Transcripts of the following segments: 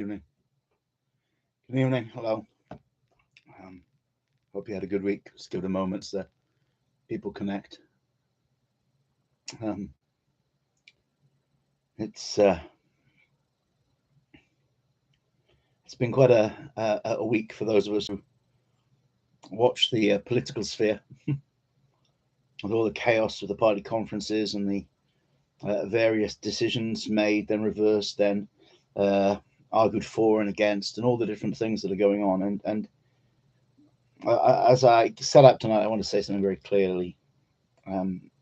Evening. Good evening. Hello. Um, Hope you had a good week. Just give it a moment so that people connect. Um, it's uh, it's been quite a week for those of us who watch the political sphere with all the chaos of the party conferences and the various decisions made, then reversed, then uh, argued for and against, and all the different things that are going on. And as I set up tonight, I want to say something very clearly.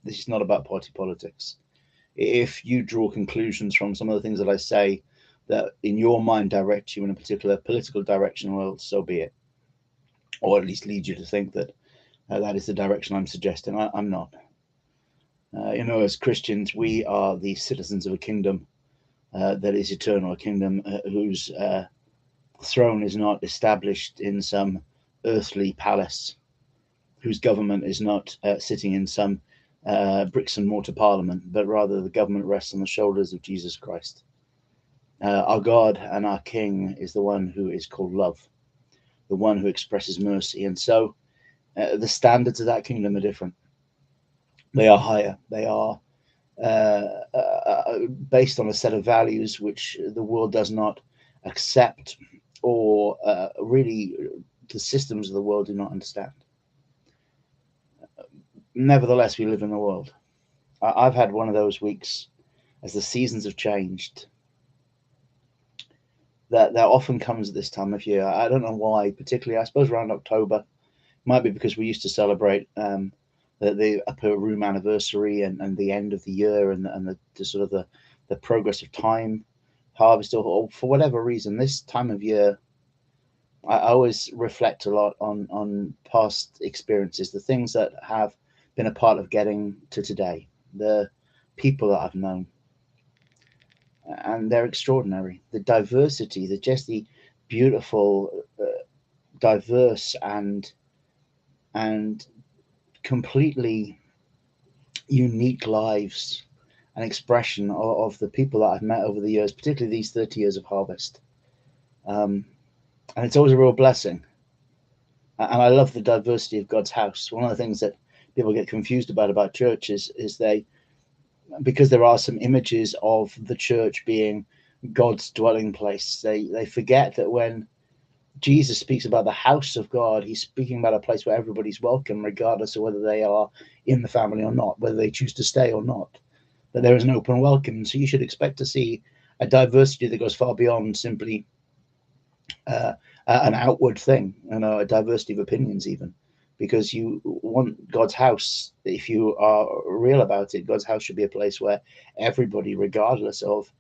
This is not about party politics. If you draw conclusions from some of the things that I say that in your mind direct you in a particular political direction, well, so be it, or at least lead you to think that that is the direction I'm suggesting. I'm not. As Christians, we are the citizens of a kingdom that is eternal, a kingdom whose throne is not established in some earthly palace, whose government is not sitting in some bricks and mortar parliament, but rather the government rests on the shoulders of Jesus Christ. Our God and our King is the one who is called love, the one who expresses mercy. And so the standards of that kingdom are different. They are higher. They are based on a set of values which the world does not accept, or really the systems of the world do not understand. Nevertheless, we live in the world. I've had one of those weeks as the seasons have changed that often comes at this time of year. I don't know why, particularly, I suppose around October. Might be because we used to celebrate the upper room anniversary and the end of the year and the sort of the progress of time, harvest, or for whatever reason. This time of year, I always reflect a lot on past experiences, the things that have been a part of getting to today, the people that I've known, and they're extraordinary. The diversity, the beautiful, diverse and completely unique lives and expression of the people that I've met over the years, particularly these 30 years of harvest. And it's always a real blessing. And I love the diversity of God's house. One of the things that people get confused about church is they, because there are some images of the church being God's dwelling place, they forget that when Jesus speaks about the house of God, he's speaking about a place where everybody's welcome, regardless of whether they are in the family or not, whether they choose to stay or not, that there is an open welcome. So you should expect to see a diversity that goes far beyond simply an outward thing, a diversity of opinions even, because you want God's house, if you are real about it, God's house should be a place where everybody, regardless of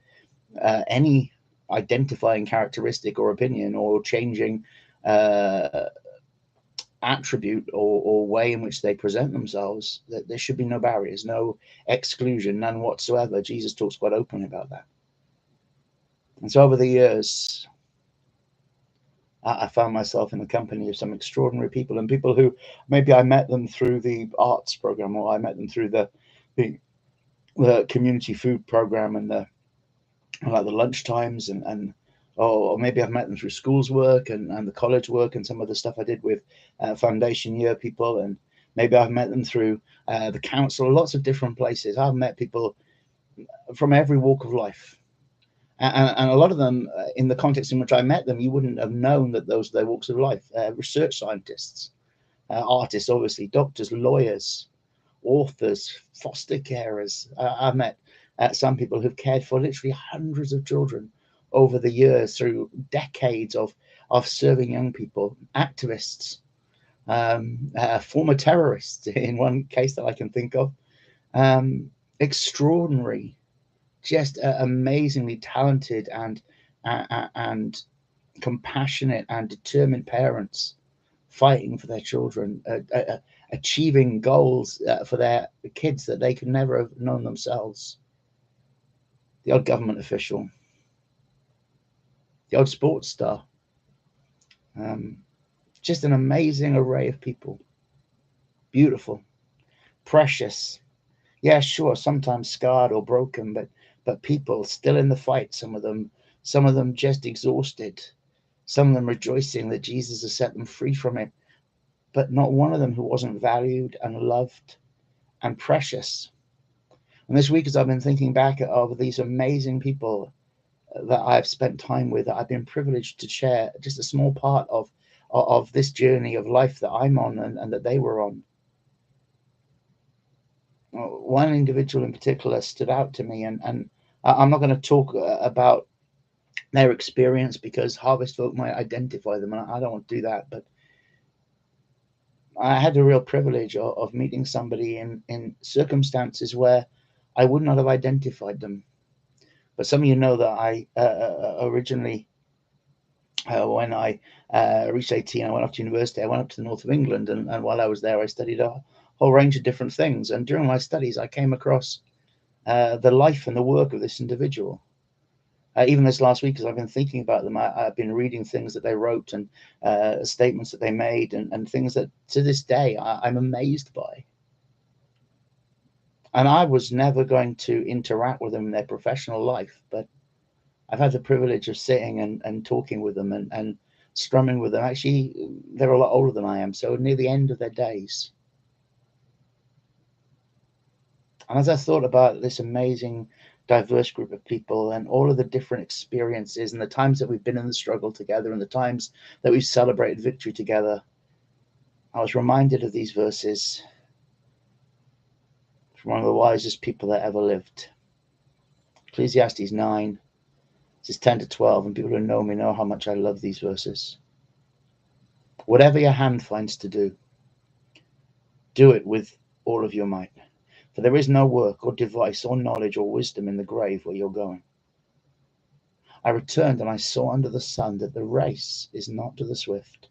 any identifying characteristic or opinion or changing uh, attribute or way in which they present themselves, that there should be no barriers, no exclusion, none whatsoever. Jesus talks quite openly about that. And so over the years, I found myself in the company of some extraordinary people, and people who maybe I met them through the arts program, or I met them through the, the community food program and the like the lunch times and or maybe I've met them through schools work and the college work and some of the stuff I did with foundation year people, and maybe I've met them through the council, lots of different places. I've met people from every walk of life, and a lot of them, in the context in which I met them, you wouldn't have known that those are their walks of life. Research scientists, artists, obviously, doctors, lawyers, authors, foster carers. I've met some people who've cared for literally hundreds of children over the years through decades of serving young people, activists, former terrorists in one case that I can think of, extraordinary, just amazingly talented and compassionate and determined parents fighting for their children, achieving goals for their kids that they could never have known themselves. The odd government official, the odd sports star, um, just an amazing array of people. Beautiful, precious. Yeah, sure, sometimes scarred or broken, but people still in the fight. Some of them some of them just exhausted, some of them rejoicing that Jesus has set them free from it, but not one of them who wasn't valued and loved and precious. And this week, as I've been thinking back of these amazing people that I've spent time with, that I've been privileged to share just a small part of this journey of life that I'm on and that they were on. One individual in particular stood out to me, and I'm not going to talk about their experience because Harvest folk might identify them, and I don't want to do that. But I had the real privilege of meeting somebody in circumstances where I would not have identified them. But some of you know that I originally, when I reached 18, I went off to university. I went up to the north of England, and while I was there, I studied a whole range of different things. And during my studies, I came across the life and the work of this individual. Even this last week, as I've been thinking about them, I've been reading things that they wrote and statements that they made and things that to this day I'm amazed by. And I was never going to interact with them in their professional life, but I've had the privilege of sitting and talking with them and strumming with them. Actually, they're a lot older than I am, so near the end of their days. And as I thought about this amazing, diverse group of people and all of the different experiences and the times that we've been in the struggle together and the times that we've celebrated victory together, I was reminded of these verses from one of the wisest people that ever lived. Ecclesiastes 9, this is 10 to 12, and people who know me know how much I love these verses. Whatever your hand finds to do, do it with all of your might. For there is no work or device or knowledge or wisdom in the grave where you're going. I returned and I saw under the sun that the race is not to the swift,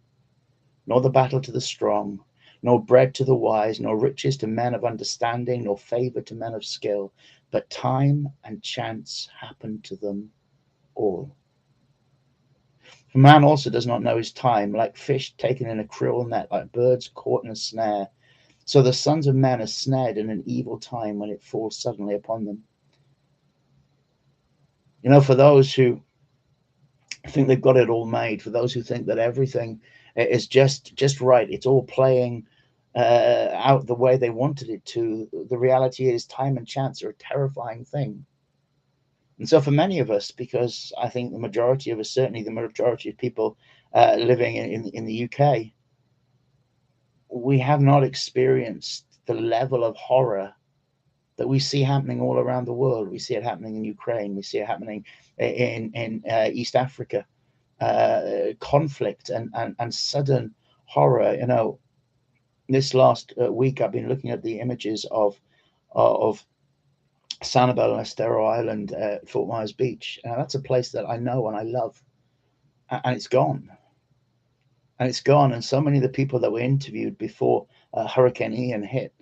nor the battle to the strong, nor bread to the wise, nor riches to men of understanding, nor favor to men of skill, but time and chance happen to them all. For man also does not know his time, like fish taken in a cruel net, like birds caught in a snare. So the sons of men are snared in an evil time when it falls suddenly upon them. You know, for those who think they've got it all made, for those who think that everything is just right, it's all playing out the way they wanted it to, the reality is time and chance are a terrifying thing. And so for many of us, because I think the majority of us, certainly the majority of people living in the UK, we have not experienced the level of horror that we see happening all around the world. We see it happening in Ukraine. We see it happening in East Africa. Conflict and sudden horror. You know, this last week I've been looking at the images of Sanibel and Estero Island, Fort Myers Beach. That's a place that I know and I love, and it's gone. And it's gone. And so many of the people that were interviewed before Hurricane Ian hit,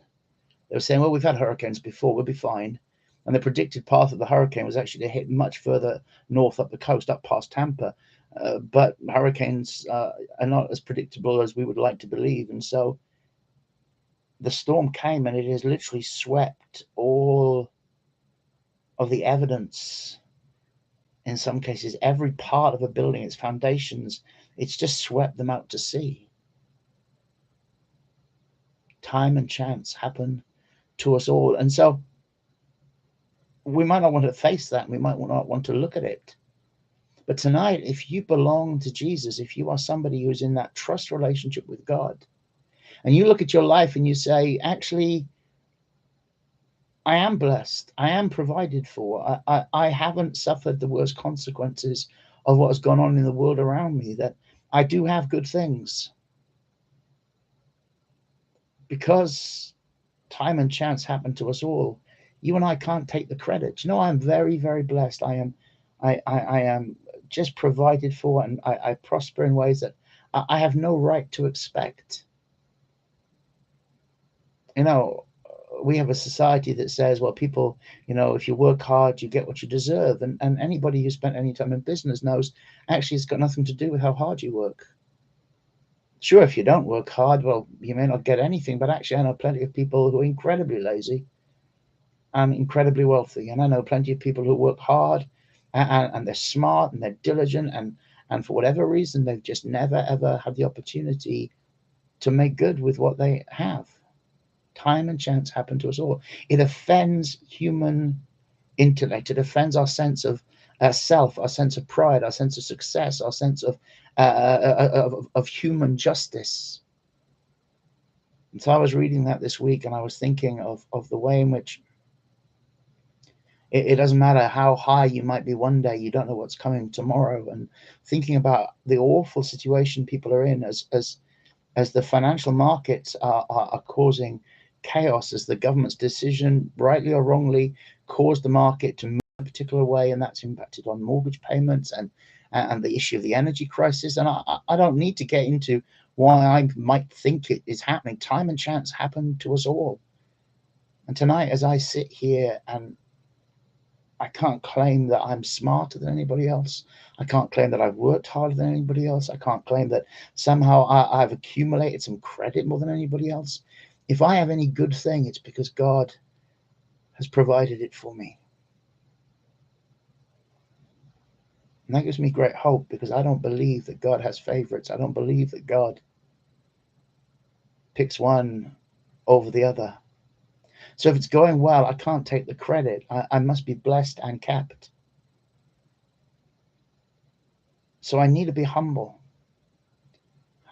they were saying, well, we've had hurricanes before, we'll be fine. And the predicted path of the hurricane was actually to hit much further north up the coast, up past Tampa. But hurricanes are not as predictable as we would like to believe. And so the storm came and it has literally swept all of the evidence. In some cases, every part of a building, its foundations, it's just swept them out to sea. Time and chance happen to us all. And so we might not want to face that. We might not want to look at it. But tonight, if you belong to Jesus, if you are somebody who's in that trust relationship with God, and you look at your life and you say, actually, I am blessed. I am provided for. I haven't suffered the worst consequences of what has gone on in the world around me, that I do have good things. Because time and chance happen to us all, you and I can't take the credit. You know, I'm very, very blessed. I am just provided for, and I prosper in ways that I have no right to expect. You know, we have a society that says, well, people, you know, if you work hard, you get what you deserve. And anybody who spent any time in business knows actually it's got nothing to do with how hard you work. Sure, if you don't work hard, well, you may not get anything, but actually I know plenty of people who are incredibly lazy and incredibly wealthy. And I know plenty of people who work hard and they're smart and they're diligent, and for whatever reason they've just never ever had the opportunity to make good with what they have. Time and chance happen to us all. It offends human intellect. It offends our sense of self, our sense of pride, our sense of success, our sense of human justice. And so I was reading that this week, and I was thinking of the way in which it doesn't matter how high you might be one day, you don't know what's coming tomorrow. And thinking about the awful situation people are in as the financial markets are causing chaos, as the government's decision, rightly or wrongly, caused the market to move a particular way, and that's impacted on mortgage payments and the issue of the energy crisis. And I don't need to get into why I might think it is happening. Time and chance happen to us all. And tonight, as I sit here, and I can't claim that I'm smarter than anybody else. I can't claim that I've worked harder than anybody else. I can't claim that somehow I've accumulated some credit more than anybody else. If I have any good thing, it's because God has provided it for me. And that gives me great hope, because I don't believe that God has favorites. I don't believe that God picks one over the other. So if it's going well, I can't take the credit. I must be blessed and kept. So I need to be humble.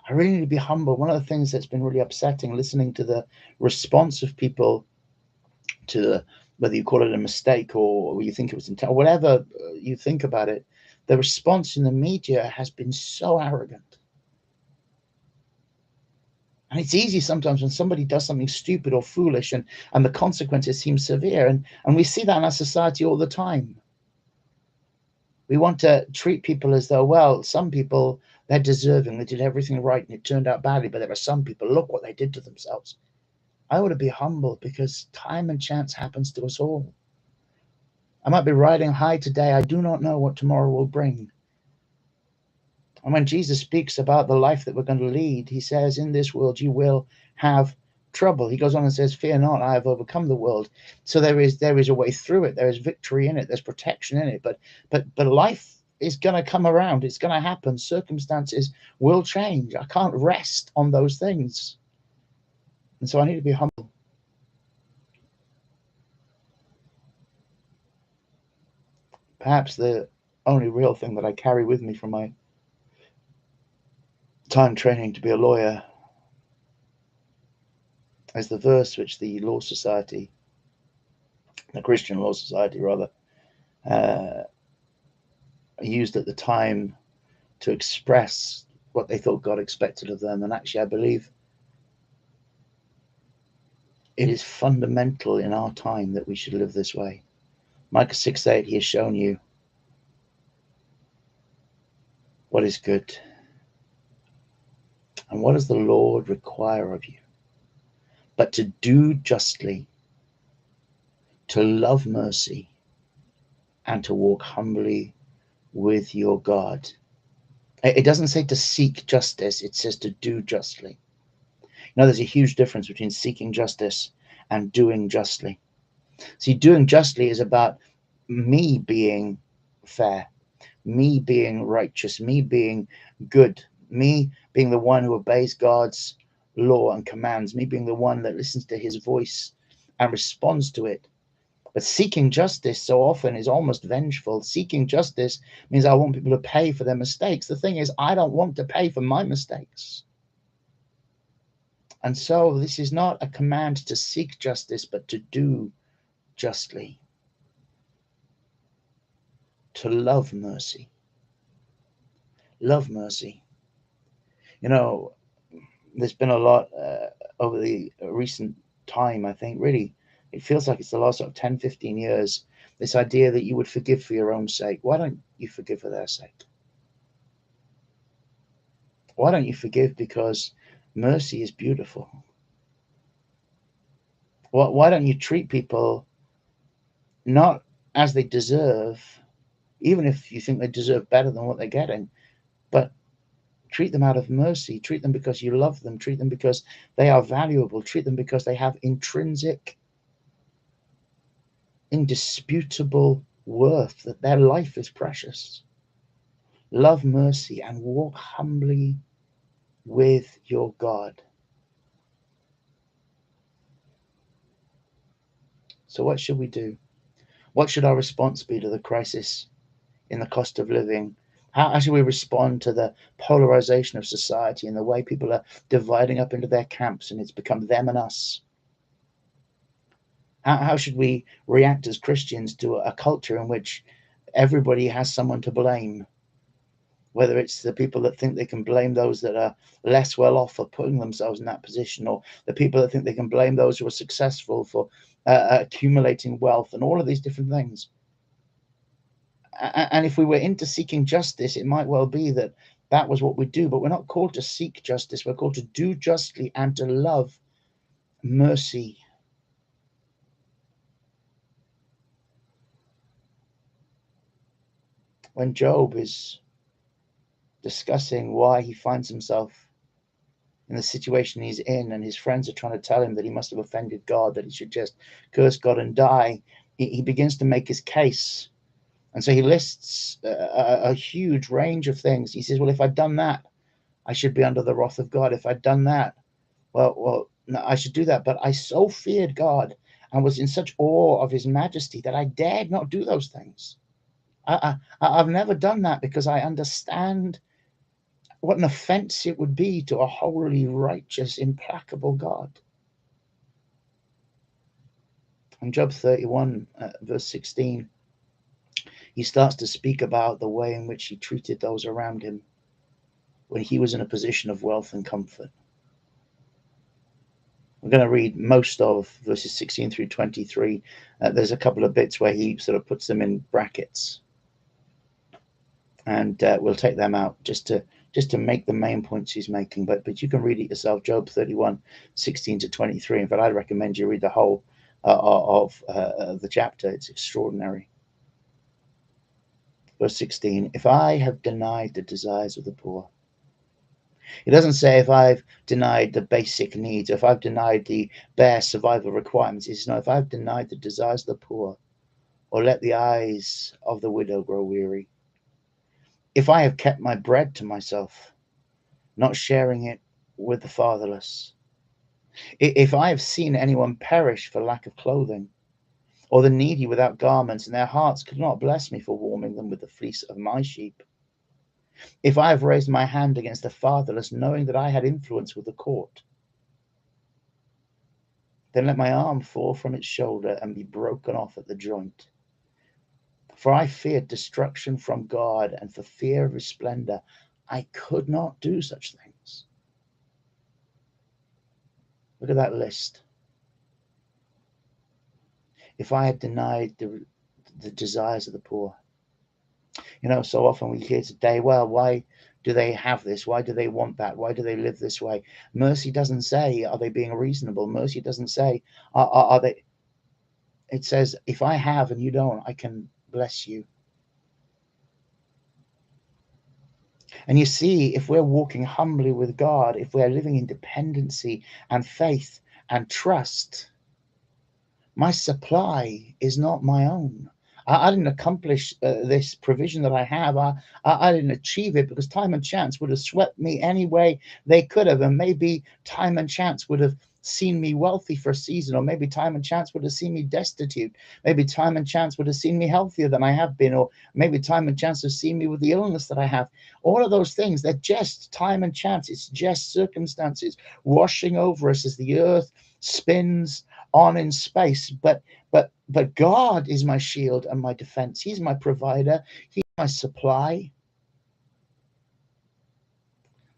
I really need to be humble. One of the things that's been really upsetting, listening to the response of people to whether you call it a mistake or you think it was intent, whatever you think about it, the response in the media has been so arrogant. And it's easy sometimes when somebody does something stupid or foolish and the consequences seem severe. And we see that in our society all the time. We want to treat people as though, well, some people, they're deserving. They did everything right and it turned out badly. But there are some people, look what they did to themselves. I want to be humble, because time and chance happens to us all. I might be riding high today. I do not know what tomorrow will bring. And when Jesus speaks about the life that we're going to lead, he says, in this world you will have trouble. He goes on and says, fear not, I have overcome the world. So there is a way through it. There is victory in it. There's protection in it. But life is going to come around. It's going to happen. Circumstances will change. I can't rest on those things. And so I need to be humble. Perhaps the only real thing that I carry with me from my time training to be a lawyer is the verse which the Law Society, the Christian Law Society rather, used at the time to express what they thought God expected of them. And actually, I believe it is fundamental in our time that we should live this way. Micah 6:8, he has shown you what is good. And what does the Lord require of you? But to do justly, to love mercy, and to walk humbly with your God. It doesn't say to seek justice, it says to do justly. There's a huge difference between seeking justice and doing justly. See, doing justly is about me being fair, me being righteous, me being good, me being the one who obeys God's law and commands, me being the one that listens to his voice and responds to it. But seeking justice so often is almost vengeful. Seeking justice means I want people to pay for their mistakes. The thing is, I don't want to pay for my mistakes. And so this is not a command to seek justice, but to do justly, to love mercy. Love mercy. There's been a lot over the recent time, I think, really, it feels like it's the last sort of 10, 15 years, this idea that you would forgive for your own sake. Why don't you forgive for their sake? Why don't you forgive? Because mercy is beautiful. Why don't you treat people not as they deserve, even if you think they deserve better than what they're getting, but treat them out of mercy. Treat them because you love them. Treat them because they are valuable. Treat them because they have intrinsic, indisputable worth, that their life is precious. Love mercy and walk humbly with your God. So what should we do? What should our response be to the crisis in the cost of living? How should we respond to the polarization of society and the way people are dividing up into their camps and it's become them and us? How should we react as Christians to a culture in which everybody has someone to blame? Whether it's the people that think they can blame those that are less well off for putting themselves in that position, or the people that think they can blame those who are successful for accumulating wealth, and all of these different things. And if we were into seeking justice, it might well be that that was what we do, but we're not called to seek justice. We're called to do justly and to love mercy. When Job is discussing why he finds himself in the situation he's in, and his friends are trying to tell him that he must have offended God, that he should just curse God and die, he begins to make his case. And so he lists a huge range of things. He says, well, if I'd done that, I should be under the wrath of God. If I'd done that, well, no, I should do that. But I so feared God and was in such awe of his majesty that I dared not do those things. I've never done that because I understand what an offense it would be to a holy, righteous, implacable God. In Job 31, verse 16, he starts to speak about the way in which he treated those around him when he was in a position of wealth and comfort. I'm going to read most of verses 16 through 23. There's a couple of bits where he sort of puts them in brackets, and we'll take them out just to make the main points he's making. But you can read it yourself. Job 31, 16 to 23. In fact, I'd recommend you read the whole of the chapter. It's extraordinary. Verse 16, if I have denied the desires of the poor. It doesn't say if I've denied the basic needs, if I've denied the bare survival requirements. It's not if I've denied the desires of the poor, or let the eyes of the widow grow weary. If I have kept my bread to myself, not sharing it with the fatherless. If I have seen anyone perish for lack of clothing, or the needy without garments, and their hearts could not bless me for warming them with the fleece of my sheep. If I have raised my hand against the fatherless, knowing that I had influence with the court, then let my arm fall from its shoulder and be broken off at the joint. For I feared destruction from God, and for fear of his splendor, I could not do such things. Look at that list. If I had denied the desires of the poor. So often we hear today, well, why do they have this? Why do they want that? Why do they live this way? Mercy doesn't say, are they being reasonable? Mercy doesn't say, are they? It says, if I have and you don't, I can bless you. And you see, if we're walking humbly with God, if we're living in dependency and faith and trust, my supply is not my own. I didn't accomplish this provision that I have. I didn't achieve it because time and chance would have swept me any way they could have. And maybe time and chance would have seen me wealthy for a season, or maybe time and chance would have seen me destitute. Maybe time and chance would have seen me healthier than I have been, or maybe time and chance have seen me with the illness that I have. All of those things, they're just time and chance. It's just circumstances washing over us as the earth spins on in space. But God is my shield and my defense. He's my provider. He's my supply.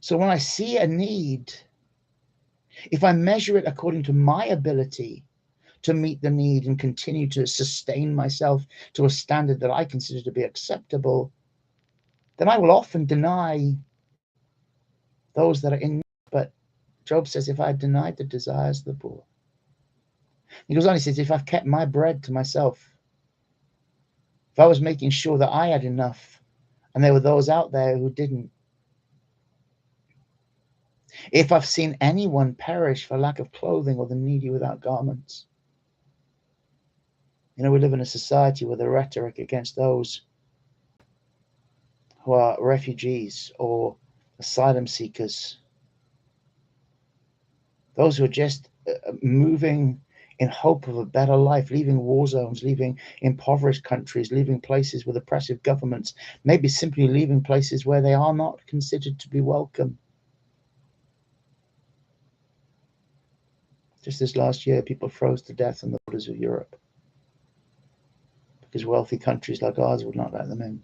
So when I see a need, if I measure it according to my ability to meet the need and continue to sustain myself to a standard that I consider to be acceptable, then I will often deny those that are in need. But Job says, if I had denied the desires of the poor, he goes on, he says, if I've kept my bread to myself, if I was making sure that I had enough and there were those out there who didn't, if I've seen anyone perish for lack of clothing or the needy without garments, We live in a society where the rhetoric against those who are refugees or asylum seekers, those who are just moving in hope of a better life, leaving war zones, leaving impoverished countries, leaving places with oppressive governments, maybe simply leaving places where they are not considered to be welcome. Just this last year, people froze to death on the borders of Europe because wealthy countries like ours would not let them in.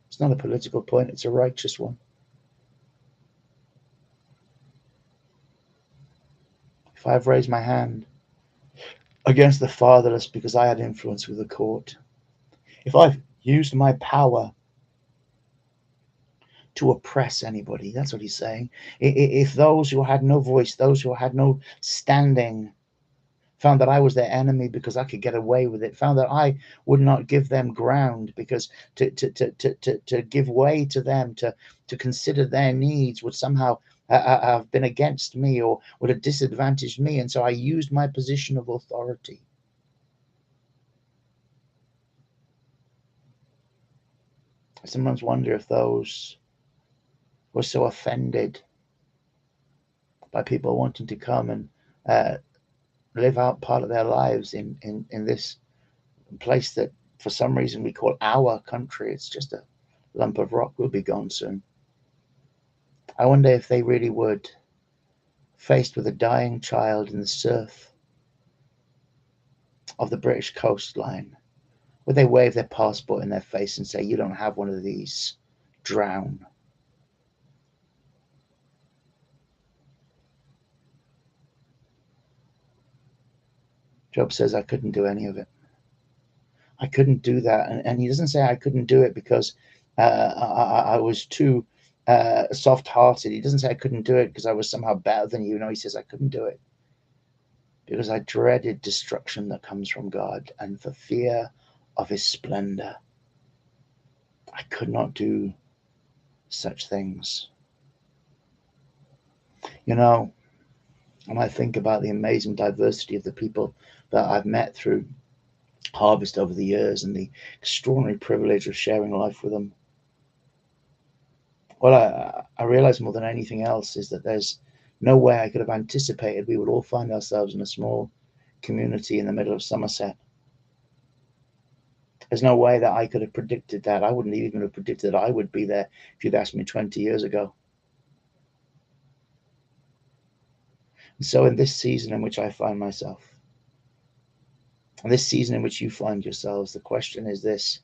It's not a political point, it's a righteous one. If I've raised my hand against the fatherless because I had influence with the court, if I've used my power to oppress anybody, that's what he's saying. If those who had no voice, those who had no standing, found that I was their enemy because I could get away with it, found that I would not give them ground because to give way to them, to consider their needs would somehow have been against me or would have disadvantaged me. And so I used my position of authority. I sometimes wonder if those were so offended by people wanting to come and live out part of their lives in this place that for some reason we call our country. It's just a lump of rock, will be gone soon. I wonder if they really would, faced with a dying child in the surf of the British coastline, would they wave their passport in their face and say, "You don't have one of these, drown"? Job says, I couldn't do any of it. I couldn't do that. And he doesn't say I couldn't do it because I was too soft-hearted. He doesn't say I couldn't do it because I was somehow better than you. No, he says I couldn't do it because I dreaded destruction that comes from God, and for fear of his splendor, I could not do such things. When I think about the amazing diversity of the people that I've met through Harvest over the years and the extraordinary privilege of sharing life with them, what I realize more than anything else is that there's no way I could have anticipated we would all find ourselves in a small community in the middle of Somerset. There's no way that I could have predicted that. I wouldn't even have predicted that I would be there if you'd asked me 20 years ago. And so in this season in which I find myself, and this season in which you find yourselves, the question is this: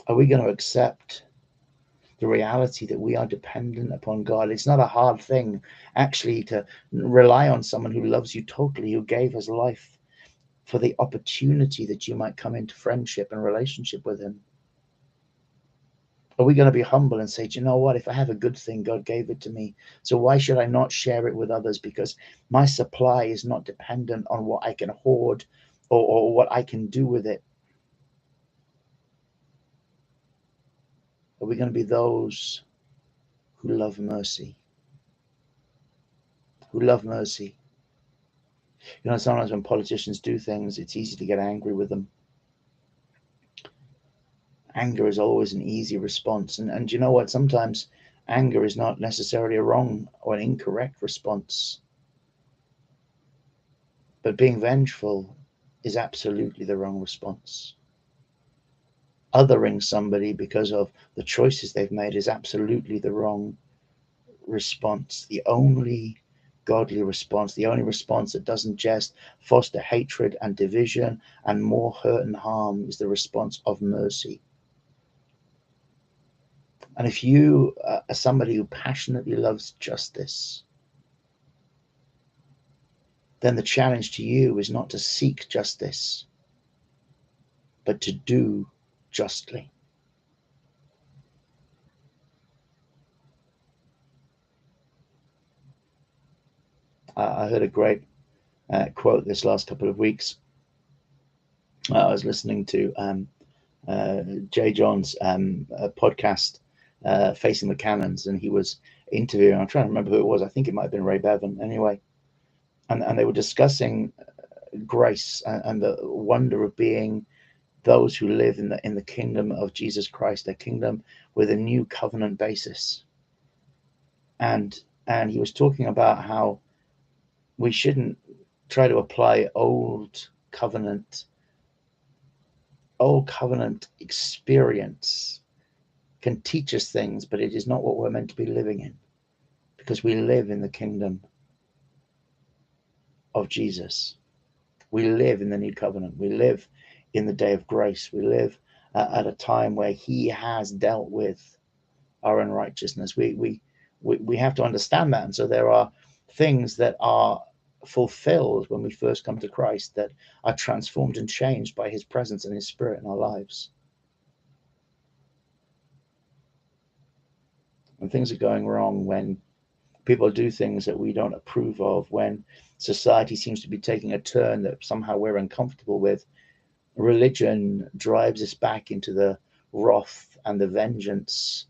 are we going to accept the reality that we are dependent upon God? It's not a hard thing, actually, to rely on someone who loves you totally, who gave his life for the opportunity that you might come into friendship and relationship with him. Are we going to be humble and say, do you know what? If I have a good thing, God gave it to me. So why should I not share it with others? Because my supply is not dependent on what I can hoard or what I can do with it. Are we going to be those who love mercy? Who love mercy? Sometimes when politicians do things, it's easy to get angry with them. Anger is always an easy response. And you know what? Sometimes anger is not necessarily a wrong or an incorrect response. But being vengeful is absolutely the wrong response. Othering somebody because of the choices they've made is absolutely the wrong response. The only godly response, the only response that doesn't just foster hatred and division and more hurt and harm, is the response of mercy. And if you are somebody who passionately loves justice, then the challenge to you is not to seek justice, but to do justly. I heard a great quote this last couple of weeks. I was listening to Jay John's podcast, Facing the Cannons, and he was interviewing, I'm trying to remember who it was, I think it might have been Ray Bevan anyway, and they were discussing grace and the wonder of being those who live in the kingdom of Jesus Christ, a kingdom with a new covenant basis. And he was talking about how we shouldn't try to apply old covenant experience can teach us things, but it is not what we're meant to be living in, because we live in the kingdom of Jesus. We live in the new covenant. We live in the day of grace. We live at a time where he has dealt with our unrighteousness. We have to understand that. And so there are things that are fulfilled when we first come to Christ that are transformed and changed by his presence and his spirit in our lives. When things are going wrong, when people do things that we don't approve of, when society seems to be taking a turn that somehow we're uncomfortable with, religion drives us back into the wrath and the vengeance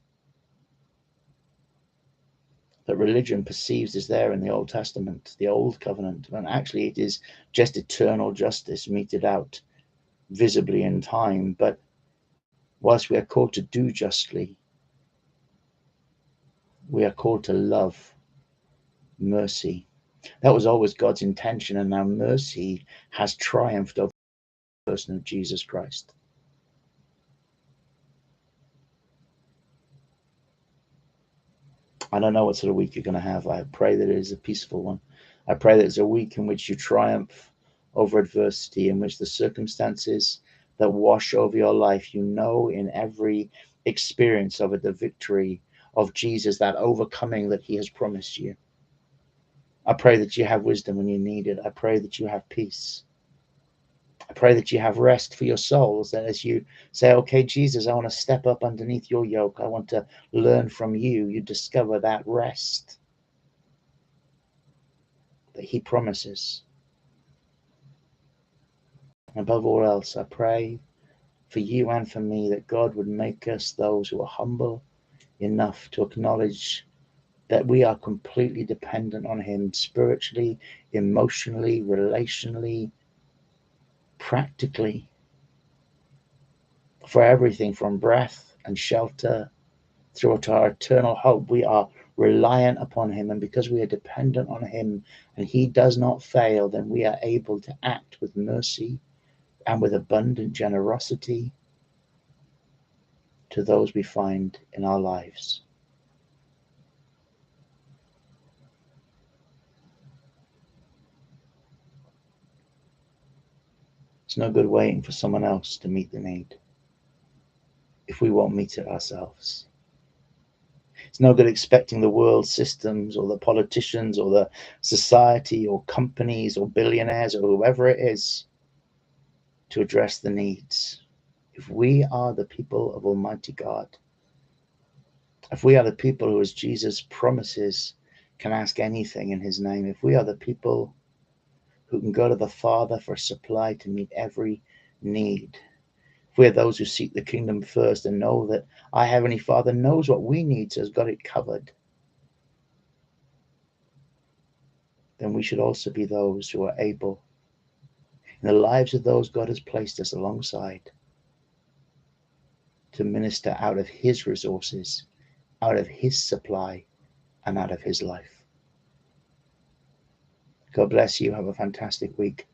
that religion perceives is there in the Old Testament, the Old Covenant, when actually it is just eternal justice meted out visibly in time. But whilst we are called to do justly, we are called to love mercy. That was always God's intention, and now mercy has triumphed over the person of Jesus Christ. I don't know what sort of week you're going to have. I pray that it is a peaceful one. I pray that it's a week in which you triumph over adversity, in which the circumstances that wash over your life, you know, in every experience of it, the victory of Jesus, that overcoming that he has promised you. I pray that you have wisdom when you need it. I pray that you have peace. I pray that you have rest for your souls, that as you say, okay, Jesus, I want to step up underneath your yoke. I want to learn from you. You discover that rest that he promises. Above all else, I pray for you and for me that God would make us those who are humble enough to acknowledge that we are completely dependent on him spiritually, emotionally, relationally, practically, for everything from breath and shelter through to our eternal hope. We are reliant upon him, and because we are dependent on him and he does not fail, then we are able to act with mercy and with abundant generosity to those we find in our lives. It's no good waiting for someone else to meet the need if we won't meet it ourselves. It's no good expecting the world systems or the politicians or the society or companies or billionaires or whoever it is to address the needs. If we are the people of Almighty God, if we are the people who, as Jesus promises, can ask anything in his name, if we are the people who can go to the Father for supply to meet every need, if we are those who seek the kingdom first and know that our Heavenly Father knows what we need, so has got it covered, then we should also be those who are able, in the lives of those God has placed us alongside, to minister out of his resources, out of his supply, and out of his life. God bless you. Have a fantastic week.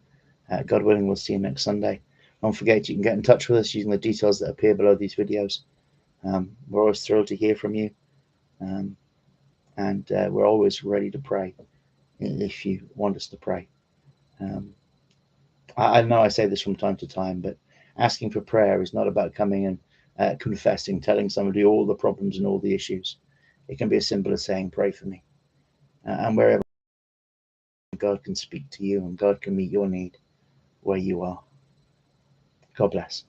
God willing, we'll see you next Sunday. Don't forget, you can get in touch with us using the details that appear below these videos. We're always thrilled to hear from you. And we're always ready to pray if you want us to pray. I know I say this from time to time, but asking for prayer is not about coming and confessing, telling somebody all the problems and all the issues. It can be as simple as saying, pray for me. And wherever God can speak to you and God can meet your need where you are. God bless.